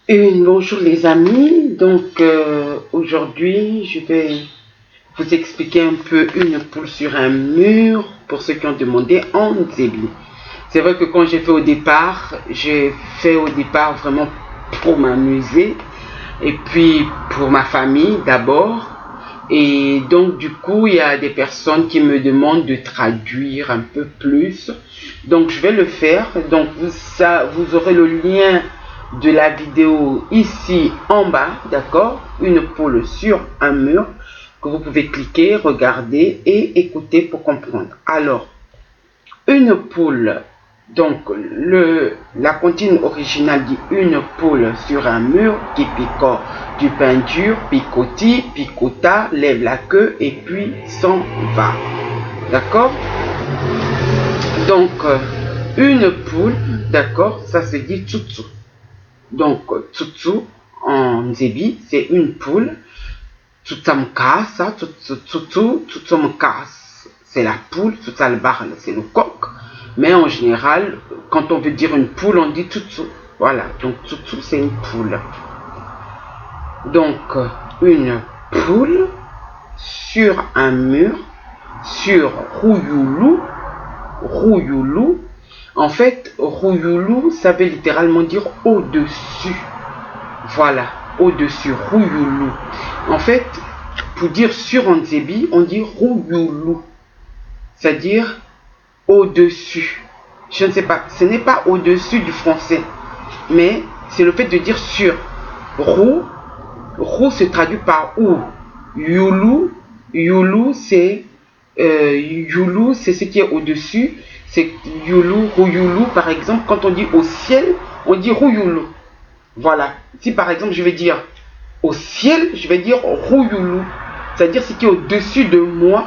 Bonjour les amis, donc aujourd'hui je vais vous expliquer un peu une poule sur un mur pour ceux qui ont demandé en Nzebi. C'est vrai que quand j'ai fait au départ vraiment pour m'amuser et puis pour ma famille d'abord. Et donc du coup il y a des personnes qui me demandent de traduire un peu plus. Donc je vais le faire, donc vous aurez le lien de la vidéo ici en bas, d'accord? Une poule sur un mur que vous pouvez cliquer, regarder et écouter pour comprendre. Alors, une poule, donc la comptine originale dit une poule sur un mur qui picore du pain dur, picoti, picota, lève la queue et puis s'en va. D'accord? Donc, une poule, d'accord, ça se dit tsutsu. Donc, tsutsu en Nzebi, c'est une poule. Tsutsamka, tsutsamka, c'est la poule. Tsutsalbar, c'est le coq. Mais en général, quand on veut dire une poule, on dit tsutsu. Voilà, donc tsutsu, c'est une poule. Donc, une poule sur un mur, sur Rouyulu. Rouyulu. En fait, Rouyulu, ça veut littéralement dire au-dessus. Voilà, au-dessus, Rouyulu. En fait, pour dire sur en Nzebi, on dit Rouyulu. C'est-à-dire au-dessus. Je ne sais pas, ce n'est pas au-dessus du français, mais c'est le fait de dire sur. Rou, rou se traduit par ou. Yulu, yulu c'est ce qui est au-dessus. C'est yulu, rouyulu par exemple. Quand on dit au ciel, on dit rouyulu. Voilà. Si par exemple je vais dire au ciel, je vais dire rouyulu. C'est-à-dire ce qui est au-dessus de moi,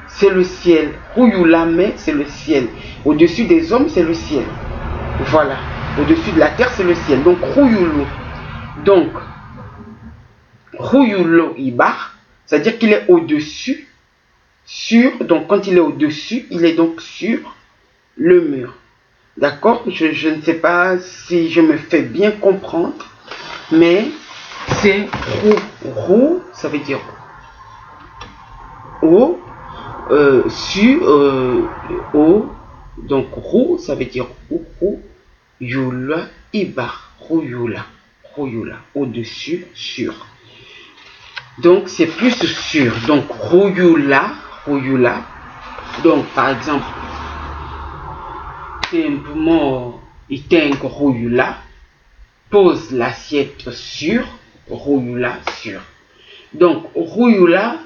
c'est le ciel. Rouyulame, c'est le ciel. Au-dessus des hommes, c'est le ciel. Voilà. Au-dessus de la terre, c'est le ciel. Donc rouyulu. Donc, rouyulu ibar, c'est-à-dire qu'il est au-dessus, sur. Donc quand il est au-dessus, il est donc sur le mur. D'accord? Je ne sais pas si je me fais bien comprendre, mais c'est rou, ça veut dire au, au, donc rou, ça veut dire ou, yula, ibar, rouyula, rouyula, au-dessus, sur. Donc c'est plus sûr. Donc rouyula, rouyula. Donc par exemple, tempo itengo rouyula, pose l'assiette sur, rouyula sur. Donc rouyula,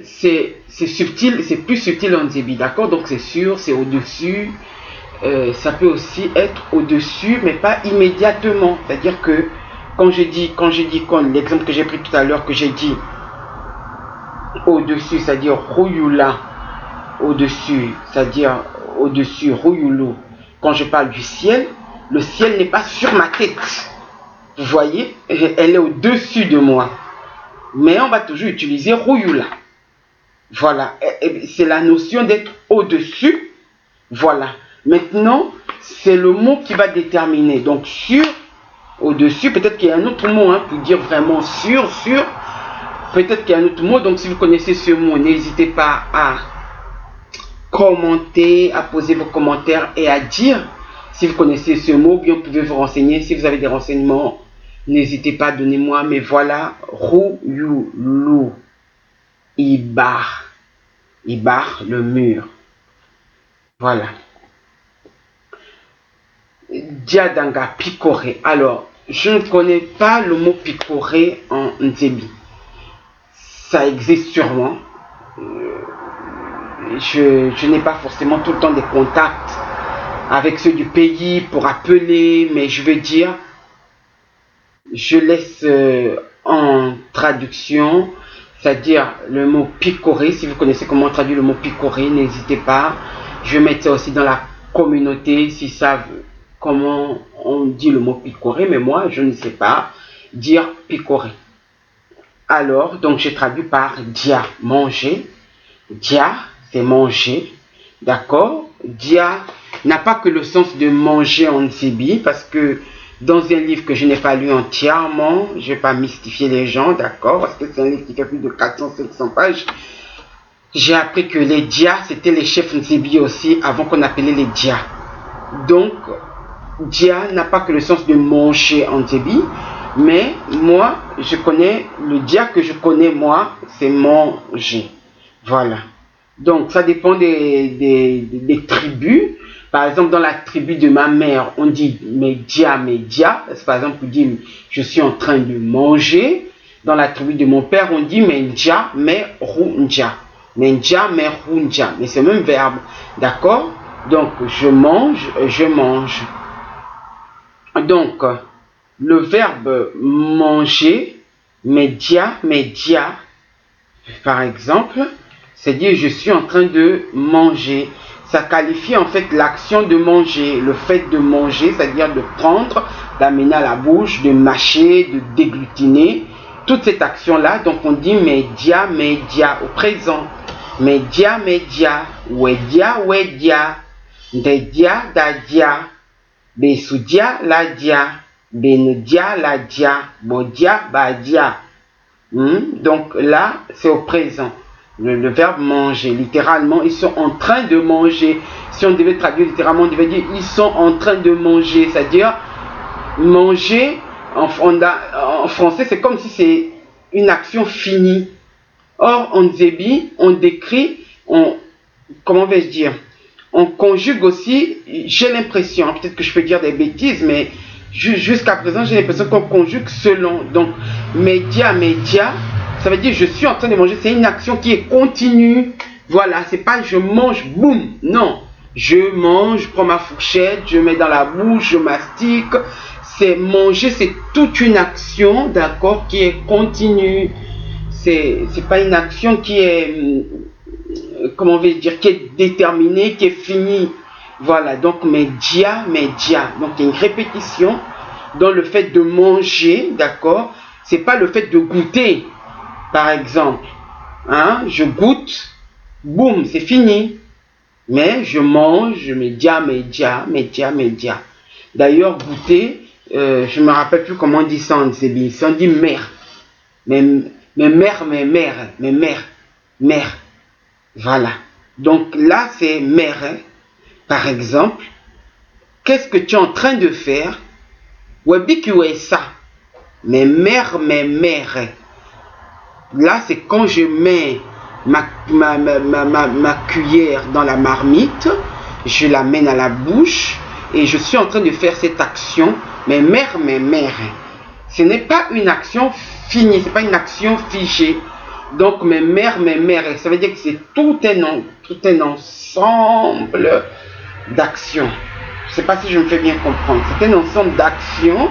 c'est subtil, c'est plus subtil en Nzebi, d'accord? Donc c'est sûr, c'est au-dessus. Ça peut aussi être au-dessus, mais pas immédiatement. C'est-à-dire que quand je dis comme l'exemple que j'ai pris tout à l'heure, que j'ai dit au-dessus, c'est-à-dire rouyula, au-dessus, c'est-à-dire au-dessus, rouyulu. Quand je parle du ciel, le ciel n'est pas sur ma tête. Vous voyez, elle est au-dessus de moi. Mais on va toujours utiliser rouyula. Voilà, c'est la notion d'être au-dessus. Voilà. Maintenant, c'est le mot qui va déterminer. Donc, sur, au-dessus, peut-être qu'il y a un autre mot pour dire vraiment sur. Peut-être qu'il y a un autre mot. Donc, si vous connaissez ce mot, n'hésitez pas à commenter, à poser vos commentaires et à dire si vous connaissez ce mot. Bien, vous pouvez vous renseigner. Si vous avez des renseignements, n'hésitez pas à donner moi. Mais voilà, rouyulu, ibar, ibar, le mur. Voilà. Diadanga, picoré. Alors, je ne connais pas le mot picoré en Nzebi. Ça existe sûrement. Je n'ai pas forcément tout le temps des contacts avec ceux du pays pour appeler, mais je veux dire, je laisse en traduction, c'est-à-dire le mot picoré. Si vous connaissez comment on traduit le mot picoré, n'hésitez pas. Je vais mettre ça aussi dans la communauté s'ils savent comment on dit le mot picoré, mais moi je ne sais pas dire picoré. Alors, donc j'ai traduit par dia, manger. Dia, c'est manger. D'accord? Dia n'a pas que le sens de manger en Nzebi, parce que dans un livre que je n'ai pas lu entièrement. Je ne vais pas mystifier les gens, d'accord, parce que c'est un livre qui fait plus de 400-500 pages. J'ai appris que les Dia, c'était les chefs Nzebi aussi, avant qu'on appelait les Dia. Donc, Dia n'a pas que le sens de manger en Nzebi, mais moi, je connais, le Dia que je connais moi, c'est manger. Voilà. Donc, ça dépend des tribus. Par exemple, dans la tribu de ma mère, on dit Média. Par exemple, on dit je suis en train de manger. Dans la tribu de mon père, on dit Menja, Merunja. Menja, Merunja. Mais c'est le même verbe. D'accord? Donc, je mange, je mange. Donc, le verbe manger, Média, par exemple, c'est dire je suis en train de manger. Ça qualifie en fait l'action de manger, le fait de manger, c'est-à-dire de prendre, d'amener à la bouche, de mâcher, de déglutiner. Toute cette action-là, donc on dit média au présent. Média, wedia, ndedia, dadia, besudia, ladia, benedia, ladia, bodia, badia. Donc là, c'est au présent. Le verbe manger, littéralement, ils sont en train de manger. Si on devait traduire littéralement, on devait dire ils sont en train de manger. C'est-à-dire, manger, en français, c'est comme si c'est une action finie. Or, en Nzebi, on décrit, comment vais-je dire, on conjugue aussi, j'ai l'impression, peut-être que je peux dire des bêtises, mais jusqu'à présent, j'ai l'impression qu'on conjugue selon. Donc, média, ça veut dire je suis en train de manger. C'est une action qui est continue. Voilà, c'est pas je mange, boum. Non, je mange, je prends ma fourchette, je mets dans la bouche, je mastique. C'est manger, c'est toute une action, d'accord, qui est continue. C'est pas une action qui est, comment on va dire, qui est déterminée, qui est finie. Voilà, donc média. Donc il y a une répétition dans le fait de manger, d'accord. C'est pas le fait de goûter. Par exemple, hein, je goûte, boum, c'est fini. Mais je mange, média. D'ailleurs, goûter, je ne me rappelle plus comment on dit ça en Nzebi. On dit mère. Mère. Voilà. Donc là, c'est mère. Hein. Par exemple, qu'est-ce que tu es en train de faire? Webi ça. Mais mère. Là, c'est quand je mets ma cuillère dans la marmite, je la mène à la bouche et je suis en train de faire cette action. Mais mère. Ce n'est pas une action finie, ce n'est pas une action figée. Donc, mes mère, ça veut dire que c'est tout un ensemble d'actions. Je ne sais pas si je me fais bien comprendre. C'est un ensemble d'actions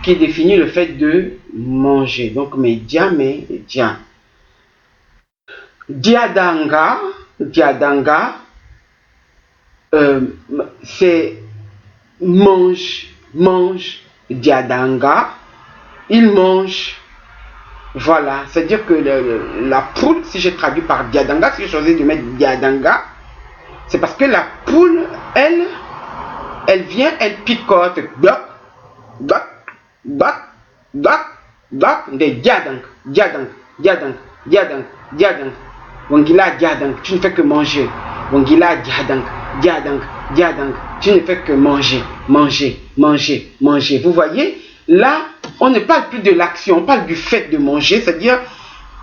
qui définit le fait de manger. Donc, média. Diadanga, c'est mange, diadanga, il mange. Voilà, c'est-à-dire que la poule, si je traduis par diadanga, si je choisis de mettre diadanga, c'est parce que la poule, elle vient, elle picote. Des diadang. Wangila diadang, tu ne fais que manger. Wangila diadang, tu ne fais que manger. Vous voyez, là, on ne parle plus de l'action, on parle du fait de manger, c'est-à-dire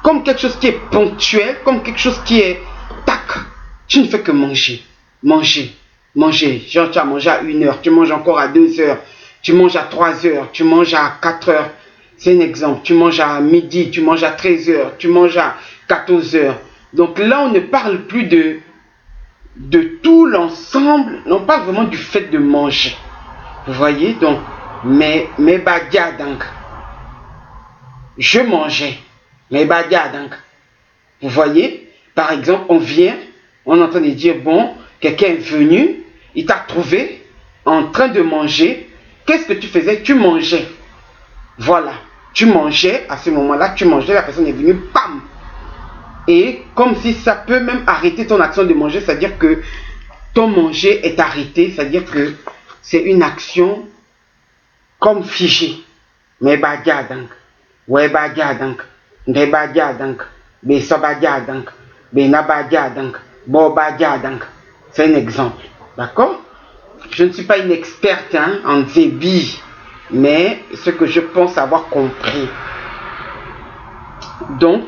comme quelque chose qui est ponctuel, comme quelque chose qui est tac, tu ne fais que manger. Genre, tu as mangé à 1 heure, tu manges encore à 2 heures, tu manges à 3 heures, tu manges à 4 heures. C'est un exemple. Tu manges à midi, tu manges à 13 heures, tu manges à 14 heures. Donc là, on ne parle plus de tout l'ensemble. On parle vraiment du fait de manger. Vous voyez? Donc, mais badia donc. Je mangeais. Mais badia donc. Vous voyez? Par exemple, on est en train de dire, bon, quelqu'un est venu, il t'a trouvé en train de manger. Qu'est-ce que tu faisais? Tu mangeais. Voilà. Tu mangeais, à ce moment-là, tu mangeais, la personne est venue, pam! Et comme si ça peut même arrêter ton action de manger, c'est-à-dire que ton manger est arrêté, c'est-à-dire que c'est une action comme figé. Mais badjadang, ouais badjadang, nde badjadang, be so badjadang, be na badjadang, bo badjadang. C'est un exemple, d'accord? Je ne suis pas une experte hein, en Zébi, mais ce que je pense avoir compris. Donc,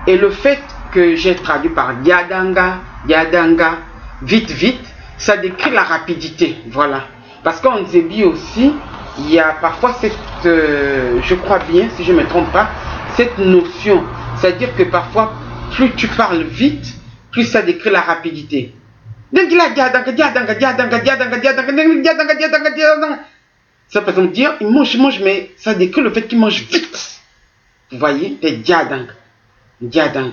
et le fait que j'ai traduit par diadanga, diadanga, vite, vite, ça décrit la rapidité, voilà. Parce qu'en Zébi aussi, il y a parfois cette, je crois bien, si je ne me trompe pas, cette notion. C'est-à-dire que parfois, plus tu parles vite, plus ça décrit la rapidité. Ça peut dire, il mange, mais ça décrit le fait qu'il mange vite. Vous voyez, des diadang. Diadang.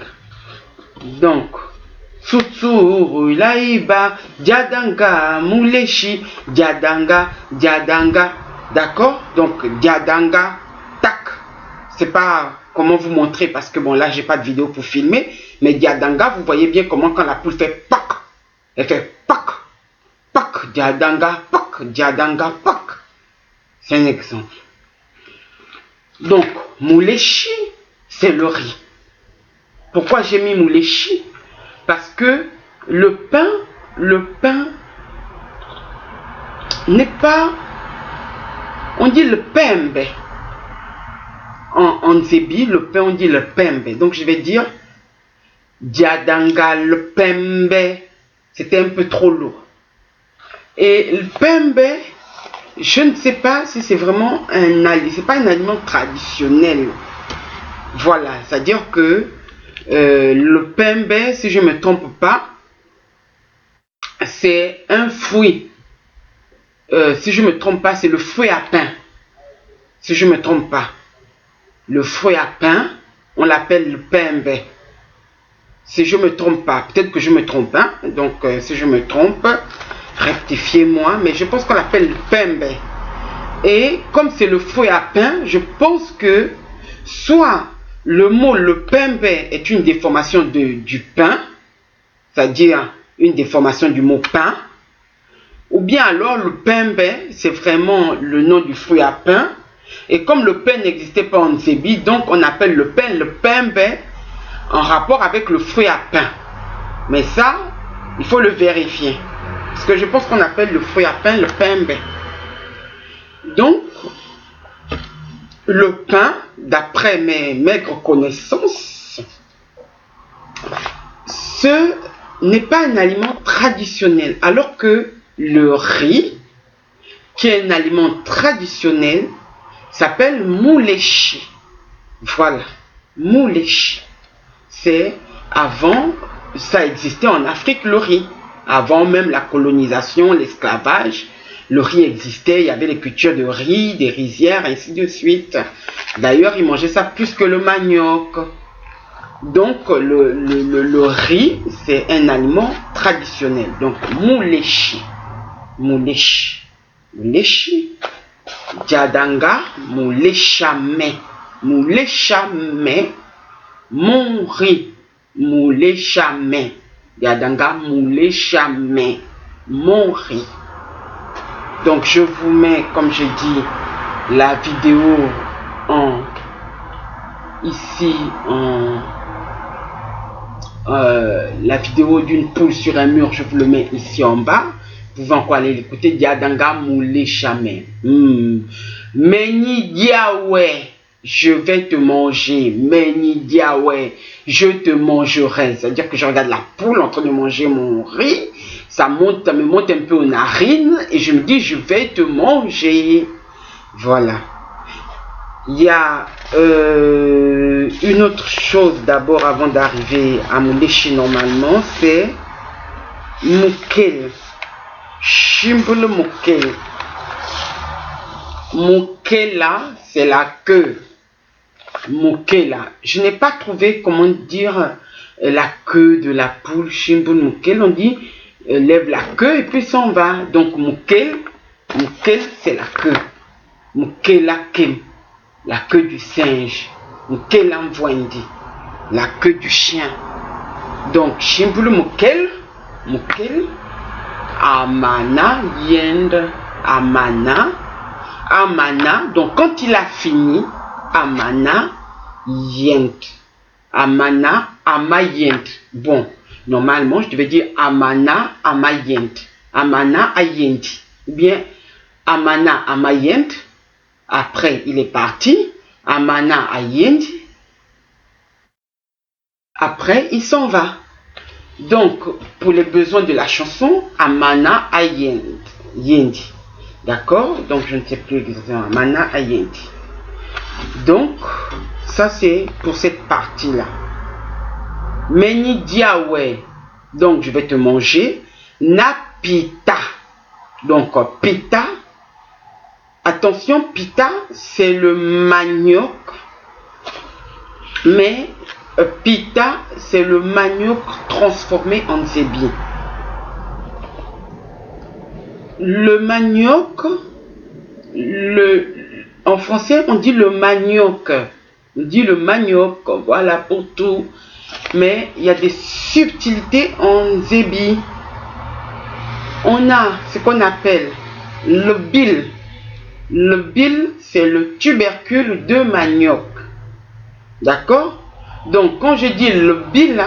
Donc, Sutsuru Laiba, Diadanga, Mouleshi, Diadanga, Diadanga. D'accord? Donc, Diadanga, tac. C'est pas comment vous montrer parce que bon, là, j'ai pas de vidéo pour filmer. Mais Diadanga, vous voyez bien comment quand la poule fait pac, elle fait pac, pac, Diadanga, pac, Diadanga, pac. C'est un exemple. Donc, Mouleshi, c'est le riz. Pourquoi j'ai mis Mouleshi? Parce que le pain n'est pas, on dit le pembe. En Zébi, le pain, on dit le pembe. Donc je vais dire Diadanga, le pembe. C'était un peu trop lourd. Et le pembe, je ne sais pas si c'est vraiment un aliment. C'est pas un aliment traditionnel. Voilà, c'est-à-dire que le pembe, si je ne me trompe pas, c'est un fruit. Si je ne me trompe pas, c'est le fruit à pain. Si je ne me trompe pas. Le fruit à pain, on l'appelle le pembe. Si je ne me trompe pas, peut-être que je me trompe. Hein? Donc, si je me trompe, rectifiez-moi. Mais je pense qu'on l'appelle le pembe. Et comme c'est le fruit à pain, je pense que soit le mot le pembe est une déformation du pain, c'est-à-dire une déformation du mot pain, ou bien alors le pembe, c'est vraiment le nom du fruit à pain. Et comme le pain n'existait pas en Zébi, donc on appelle le pain le pembe en rapport avec le fruit à pain. Mais ça, il faut le vérifier. Parce que je pense qu'on appelle le fruit à pain le pembe. Donc, le pain, d'après mes maigres connaissances, ce n'est pas un aliment traditionnel. Alors que le riz, qui est un aliment traditionnel, s'appelle moulechi. Voilà, moulechi. C'est avant, ça existait en Afrique le riz. Avant même la colonisation, l'esclavage, le riz existait, il y avait les cultures de riz, des rizières, ainsi de suite. D'ailleurs, ils mangeaient ça plus que le manioc. Donc, le riz, c'est un aliment traditionnel. Donc, moulechi. Moulechi. Moulechi. Diadanga, moulechame. Moulechame. Mon riz. Moulechame. Diadanga, moulechame. Mon riz. Donc je vous mets, comme je dis, la vidéo la vidéo d'une poule sur un mur, je vous le mets ici en bas. Vous pouvez encore aller l'écouter. Diadanga moulé chamé. Meni diawe, je vais te manger. Meni diawe, je te mangerai. C'est-à-dire que je regarde la poule en train de manger mon riz. Ça me monte un peu aux narines et je me dis, je vais te manger. Voilà. Il y a une autre chose d'abord avant d'arriver à mon déchet normalement, c'est Mukel. Chimbule Mukel. Mukela, c'est la queue. Mukela. Je n'ai pas trouvé comment dire la queue de la poule. Chimbule Mukel, on dit lève la queue et puis s'en va. Donc Mukel, c'est la queue. Mukela Kem, la queue du singe. Mukela Mvwendi, la queue du chien. Donc Chimbulu Mukel, Amana Yend, Amana Amana, donc quand il a fini, Amana Yent. Amana Amayent. Bon, normalement, je devais dire Amana Amayent. Amana Ayent. Ou bien Amana Amayent. Après, il est parti. Amana Ayent. Après, il s'en va. Donc, pour les besoins de la chanson, Amana Ayent. Yendi. D'accord? Donc, je ne sais plus exactement. Amana Ayent. Donc, ça c'est pour cette partie-là. Meni diawe. Donc, je vais te manger. Napita. Donc, pita. Attention, pita, c'est le manioc. Mais pita, c'est le manioc transformé en zébi. Le manioc, en français, on dit le manioc. On dit le manioc, voilà pour tout. Mais il y a des subtilités en zébi. On a ce qu'on appelle le bil. Le bil, c'est le tubercule de manioc. D'accord? Donc, quand je dis le bil,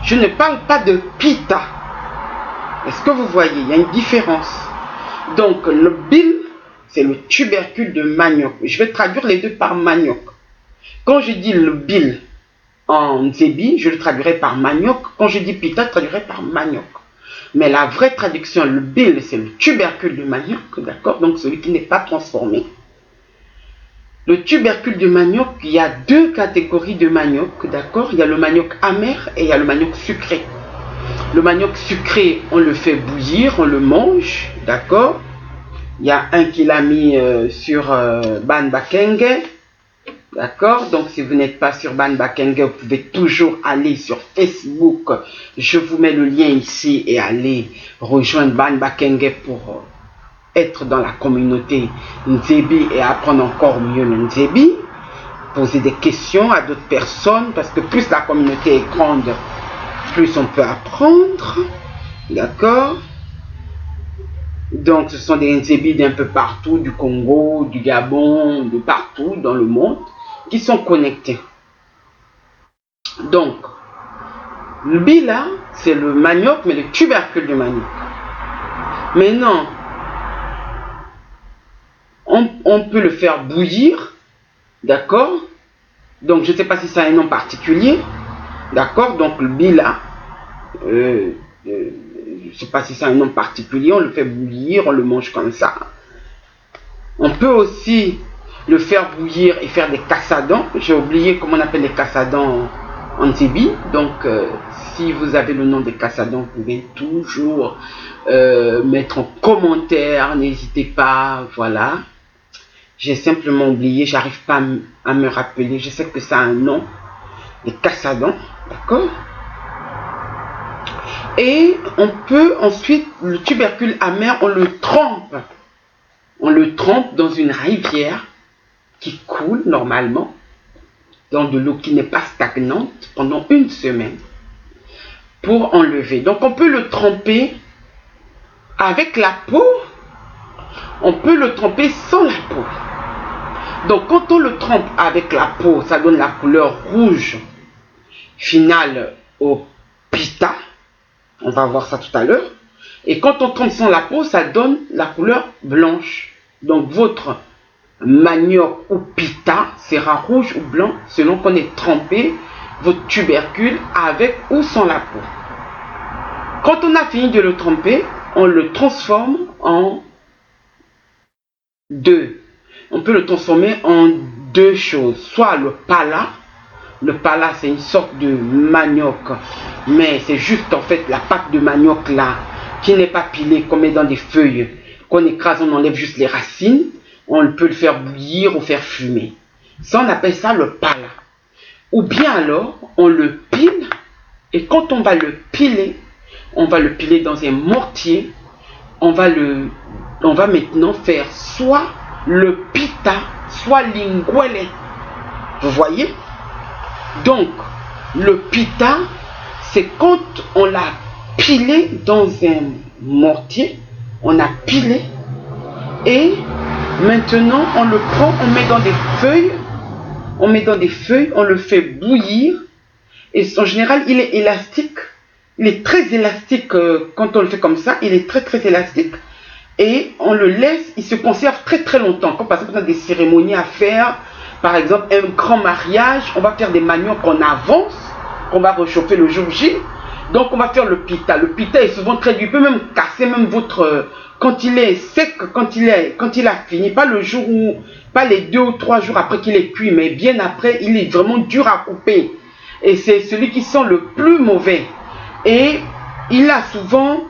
je ne parle pas de pita. Est-ce que vous voyez? Il y a une différence. Donc, le bil, c'est le tubercule de manioc. Je vais traduire les deux par manioc. Quand je dis le bil en zébi, je le traduirai par manioc. Quand je dis pita, je traduirai par manioc. Mais la vraie traduction, le bil, c'est le tubercule de manioc, d'accord? Donc, celui qui n'est pas transformé. Le tubercule de manioc, il y a deux catégories de manioc, d'accord? Il y a le manioc amer et il y a le manioc sucré. Le manioc sucré, on le fait bouillir, on le mange, d'accord? Il y a un qui l'a mis sur Ban Bakenge, d'accord? Donc, si vous n'êtes pas sur Ban Bakenge, vous pouvez toujours aller sur Facebook. Je vous mets le lien ici et aller rejoindre Ban Bakenge pour être dans la communauté Nzebi et apprendre encore mieux le Nzebi. Poser des questions à d'autres personnes parce que plus la communauté est grande, plus on peut apprendre. D'accord? Donc, ce sont des Nzebi d'un peu partout, du Congo, du Gabon, de partout dans le monde, qui sont connectés. Donc, le bila, c'est le manioc, mais le tubercule du manioc. Maintenant, on peut le faire bouillir, d'accord? Donc, je ne sais pas si ça a un nom particulier, d'accord? Donc, le bila, je ne sais pas si c'est un nom particulier, on le fait bouillir, on le mange comme ça. On peut aussi le faire bouillir et faire des cassadons. J'ai oublié comment on appelle les cassadons en Nzebi. Donc, si vous avez le nom des cassadons, vous pouvez toujours mettre en commentaire, n'hésitez pas, voilà. J'ai simplement oublié, j'arrive pas à me rappeler. Je sais que ça a un nom, les cassadons, d'accord? Et on peut ensuite, le tubercule amer, on le trempe. On le trempe dans une rivière qui coule normalement, dans de l'eau qui n'est pas stagnante, pendant une semaine, pour enlever. Donc on peut le tremper avec la peau, on peut le tremper sans la peau. Donc quand on le trempe avec la peau, ça donne la couleur rouge finale au pita. On va voir ça tout à l'heure. Et quand on trempe sans la peau, ça donne la couleur blanche. Donc votre manioc ou pita sera rouge ou blanc selon qu'on ait trempé votre tubercule avec ou sans la peau. Quand on a fini de le tremper, on le transforme en deux. On peut le transformer en deux choses. Soit le pala. Le pala, c'est une sorte de manioc, mais c'est juste en fait la pâte de manioc là, qui n'est pas pilée, qu'on met dans des feuilles, qu'on écrase, on enlève juste les racines. On peut le faire bouillir ou faire fumer. Ça, on appelle ça le pala. Ou bien alors, on le pile, et quand on va le piler, on va le piler dans un mortier. On va maintenant faire soit le pita, soit l'ingwele. Vous voyez? Donc, le pita, c'est quand on l'a pilé dans un mortier, on a pilé et Maintenant, on le prend, on met dans des feuilles. On met dans des feuilles, on le fait bouillir. Et en général, il est élastique. Il est très élastique quand on le fait comme ça. Il est très très élastique. Et on le laisse, il se conserve très très longtemps. Comme par exemple, on a des cérémonies à faire. Par exemple, un grand mariage, on va faire des maniocs en avance, qu'on va réchauffer le jour J. Donc, on va faire le pita. Le pita est souvent très dur. Il peut même casser même votre... quand il est sec, quand il a fini, pas le jour où... Pas les 2 ou 3 jours après qu'il est cuit, mais bien après, il est vraiment dur à couper. Et c'est celui qui sent le plus mauvais. Et il a souvent...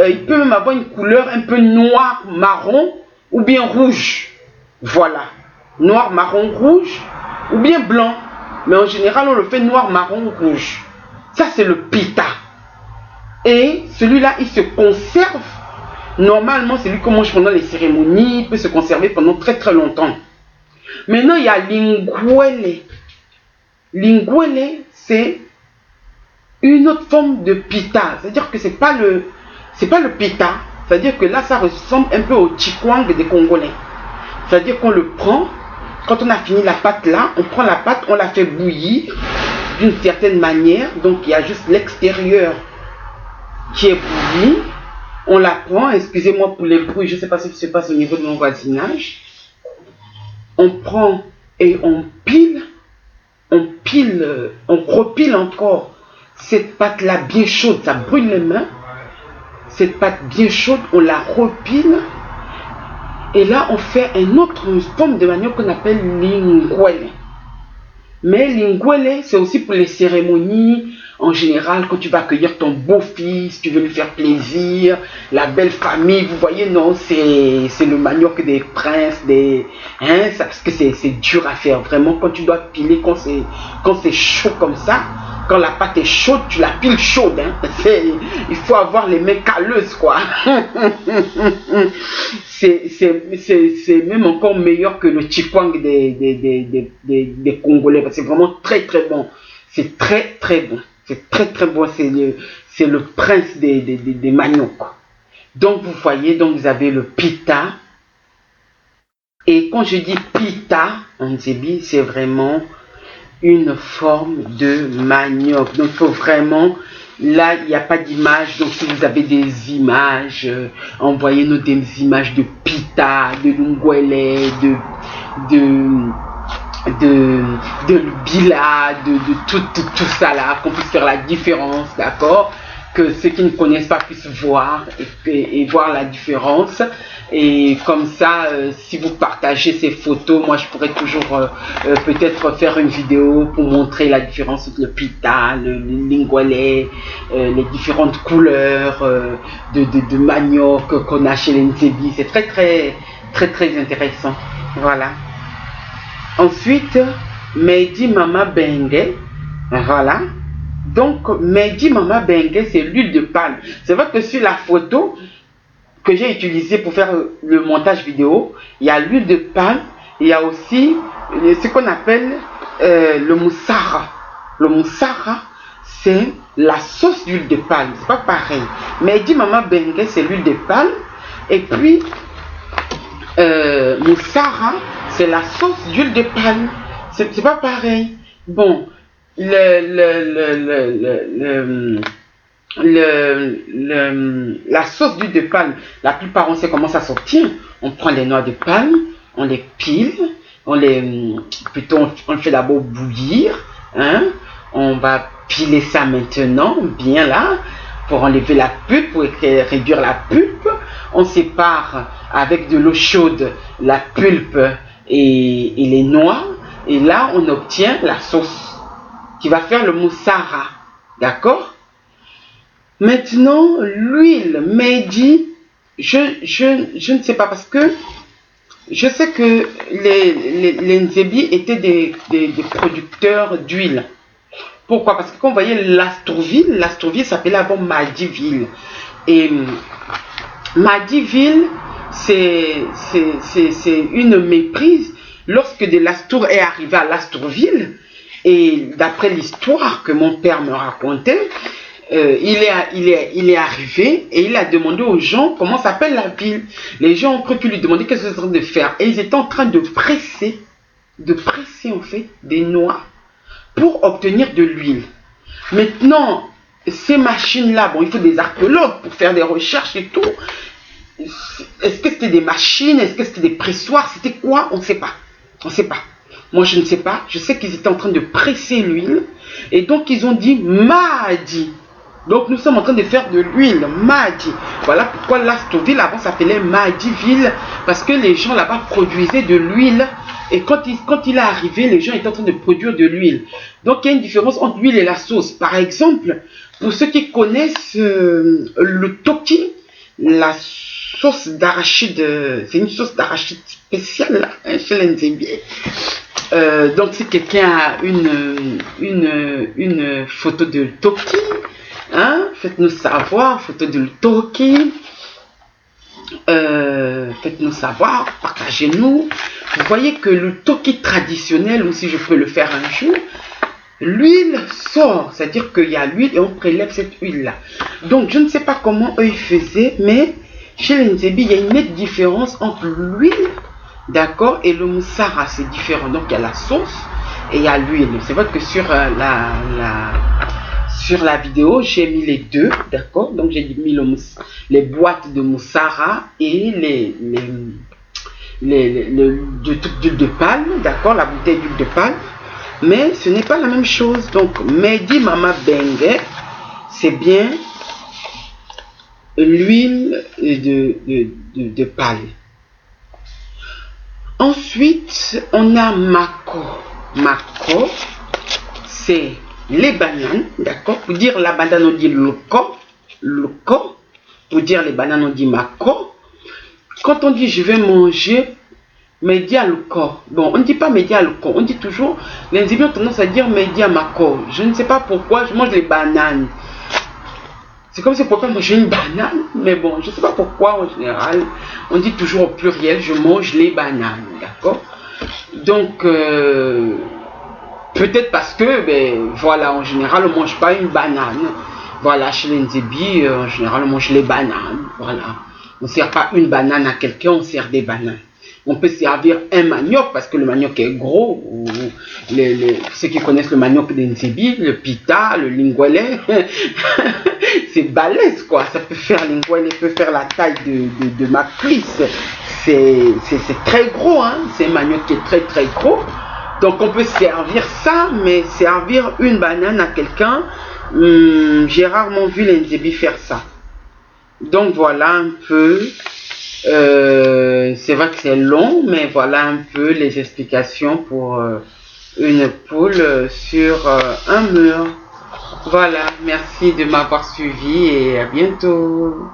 il peut même avoir une couleur un peu noir, marron ou bien rouge. Voilà. Noir, marron, rouge ou bien blanc. Mais en général, on le fait noir, marron, rouge. Ça, c'est le pita. Et celui-là, il se conserve. Normalement, c'est lui qu'on mange pendant les cérémonies. Il peut se conserver pendant très très longtemps. Maintenant, il y a l'inguele. L'inguele, c'est une autre forme de pita. C'est-à-dire que c'est pas le pita. C'est-à-dire que là, ça ressemble un peu au chikwang des Congolais. C'est-à-dire qu'on le prend. Quand on a fini la pâte là, on prend la pâte, on la fait bouillir d'une certaine manière. Donc, il y a juste l'extérieur qui est bouilli. On la prend, excusez-moi pour les bruits, je ne sais pas ce qui se passe au niveau de mon voisinage. On prend et on repile encore cette pâte-là bien chaude, ça brûle les mains. Cette pâte bien chaude, on la repile. Et là, on fait une autre forme de manioc qu'on appelle l'inguele. Mais l'inguele, c'est aussi pour les cérémonies. En général, quand tu vas accueillir ton beau-fils, tu veux lui faire plaisir, la belle famille, vous voyez, non, c'est le manioc des princes, parce que c'est dur à faire. Vraiment, quand tu dois piler, quand c'est chaud comme ça, quand la pâte est chaude, tu la piles chaude. Il faut avoir les mains calleuses, quoi. C'est même encore meilleur que le chikwang des Congolais. C'est vraiment très très bon. C'est très très bon. C'est très très bon. C'est le prince des maniocs. Donc vous voyez, donc vous avez le pita. Et quand je dis pita en Nzebi, c'est vraiment une forme de manioc. Donc il faut vraiment... Là, il n'y a pas d'image. Donc si vous avez des images, envoyez-nous des images de pita, de l'inguele, de bila, de tout ça là, qu'on puisse faire la différence, d'accord? Que ceux qui ne connaissent pas puissent voir et voir la différence. Et comme ça, si vous partagez ces photos, moi je pourrais toujours peut-être faire une vidéo pour montrer la différence entre le pita, l'inguele, les différentes couleurs de manioc qu'on a chez les Nzebi. C'est très très très très intéressant. Voilà. Ensuite, Medi Mama Bengue. Voilà. Donc, Medi Mama Bengue, c'est l'huile de palme. C'est vrai que sur la photo que j'ai utilisée pour faire le montage vidéo, il y a l'huile de palme, il y a aussi ce qu'on appelle le moussara. Le moussara, c'est la sauce d'huile de palme. C'est pas pareil. Medi Mama Bengue, c'est l'huile de palme. Et puis, moussara, c'est la sauce d'huile de palme. C'est pas pareil. Bon, la sauce d'huile de palme, la plupart on sait comment ça s'obtient. On prend les noix de palme, on les pile, on le fait d'abord bouillir, hein. On va piler ça maintenant, bien là, pour enlever la pulpe, pour réduire la pulpe. On sépare avec de l'eau chaude la pulpe et les noix. Et là, on obtient la sauce qui va faire le moussara. D'accord? Maintenant, l'huile Medi, je ne sais pas parce que je sais que les Nzebi étaient des producteurs d'huile. Pourquoi? Parce que quand vous voyez l'Astrouville s'appelait avant Madiville. Et Madiville, c'est une méprise lorsque de l'Astour est arrivé à l'Astrouville. Et d'après l'histoire que mon père me racontait, il est arrivé et il a demandé aux gens comment s'appelle la ville. Les gens ont cru qu'il lui demandait qu'est-ce qu'ils étaient en train de faire. Et ils étaient en train de presser en fait des noix pour obtenir de l'huile. Maintenant, ces machines-là, bon, il faut des archéologues pour faire des recherches et tout. Est-ce que c'était des machines? Est-ce que c'était des pressoirs? C'était quoi? On ne sait pas. On ne sait pas. Moi, je ne sais pas. Je sais qu'ils étaient en train de presser l'huile. Et donc, ils ont dit Mahdi. Donc, nous sommes en train de faire de l'huile. Mahdi. Voilà pourquoi Lastoville, avant, s'appelait Mahdiville. Parce que les gens là-bas produisaient de l'huile. Et quand il est arrivé, les gens étaient en train de produire de l'huile. Donc, il y a une différence entre l'huile et la sauce. Par exemple, pour ceux qui connaissent le toki, la sauce d'arachide, c'est une sauce d'arachide spéciale hein, chez l'Nzébi. Donc, si quelqu'un a une photo de toki, hein, faites-nous savoir, photo de toki. Faites-nous savoir, partagez-nous. Vous voyez que le toki traditionnel, ou si je peux le faire un jour, l'huile sort, c'est-à-dire qu'il y a l'huile et on prélève cette huile-là. Donc, je ne sais pas comment eux ils faisaient, mais chez les Nzébi, il y a une nette différence entre l'huile, d'accord, et le moussara, c'est différent. Donc, il y a la sauce et il y a l'huile. C'est vrai que sur sur la vidéo, j'ai mis les deux, d'accord. Donc, j'ai mis les boîtes de moussara et le truc d'huile de palme, d'accord, la bouteille d'huile de palme. Mais ce n'est pas la même chose. Donc, Mehdi Mama Bengue, c'est bien l'huile de palme. Ensuite, on a Mako. Mako, c'est les bananes, d'accord. Pour dire la banane, on dit loko. Loko. Pour dire les bananes, on dit Mako. Quand on dit je vais manger Média le corps. Bon, on ne dit pas média le corps, on dit toujours, les Nzébi ont tendance à dire média ma corps. Je ne sais pas pourquoi, je mange les bananes. C'est comme si pourquoi manger une banane, mais bon, je ne sais pas pourquoi en général, on dit toujours au pluriel, je mange les bananes, d'accord. Donc, peut-être parce que, ben voilà, en général, on ne mange pas une banane. Voilà, chez les Nzébi, en général, on mange les bananes, voilà. On ne sert pas une banane à quelqu'un, on sert des bananes. On peut servir un manioc parce que le manioc est gros. Ou ceux qui connaissent le manioc des Nzébi, le pita, le lingouelé, c'est balèze quoi. Ça peut faire lingouelé, peut faire la taille de ma cuisse. C'est très gros, hein. C'est un manioc qui est très très gros. Donc on peut servir ça, mais servir une banane à quelqu'un, j'ai rarement vu les Nzébi faire ça. Donc voilà un peu. C'est vrai que c'est long, mais voilà un peu les explications pour une poule sur un mur. Voilà, merci de m'avoir suivi et à bientôt.